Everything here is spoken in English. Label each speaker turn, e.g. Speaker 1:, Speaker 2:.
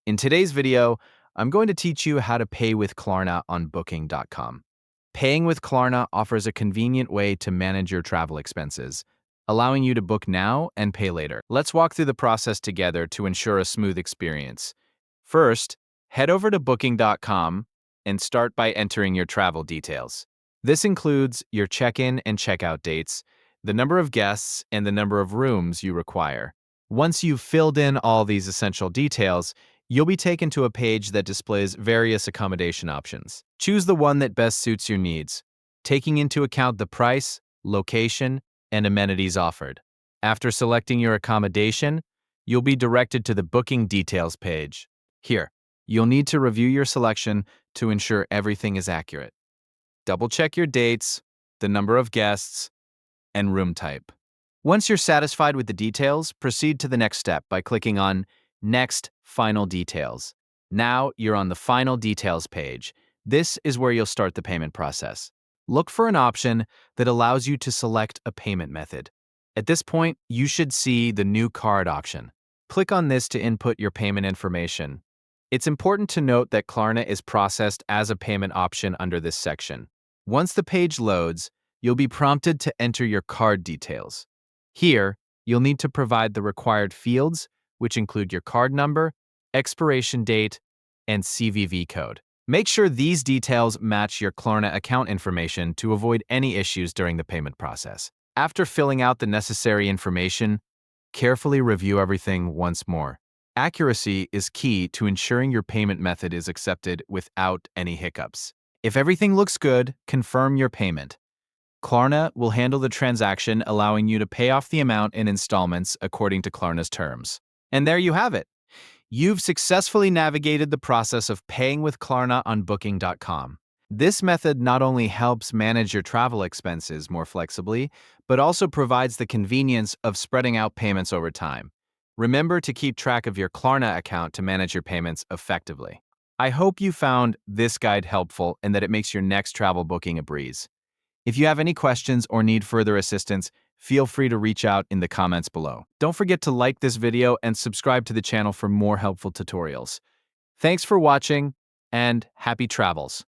Speaker 1: In today's video, I'm going to teach you how to pay with Klarna on Booking.com. Paying with Klarna offers a convenient way to manage your travel expenses, allowing you to book now and pay later. Let's walk through the process together to ensure a smooth experience. First, head over to Booking.com and start by entering your travel details. This includes your check-in and check-out dates, the number of guests, and the number of rooms you require. Once you've filled in all these essential details, you'll be taken to a page that displays various accommodation options. Choose the one that best suits your needs, taking into account the price, location, and amenities offered. After selecting your accommodation, you'll be directed to the booking details page. Here, you'll need to review your selection to ensure everything is accurate. Double-check your dates, the number of guests, and room type. Once you're satisfied with the details, proceed to the next step by clicking on Next Final Details. Now you're on the Final Details page. This is where you'll start the payment process. Look for an option that allows you to select a payment method. At this point, you should see the New Card option. Click on this to input your payment information. It's important to note that Klarna is processed as a payment option under this section. Once the page loads, you'll be prompted to enter your card details. Here, you'll need to provide the required fields, which include your card number, expiration date, and CVV code. Make sure these details match your Klarna account information to avoid any issues during the payment process. After filling out the necessary information, carefully review everything once more. Accuracy is key to ensuring your payment method is accepted without any hiccups. If everything looks good, confirm your payment. Klarna will handle the transaction, allowing you to pay off the amount in installments according to Klarna's terms. And there you have it. You've successfully navigated the process of paying with Klarna on Booking.com. This method not only helps manage your travel expenses more flexibly, but also provides the convenience of spreading out payments over time. Remember to keep track of your Klarna account to manage your payments effectively. I hope you found this guide helpful and that it makes your next travel booking a breeze. If you have any questions or need further assistance, feel free to reach out in the comments below. Don't forget to like this video and subscribe to the channel for more helpful tutorials. Thanks for watching, and happy travels!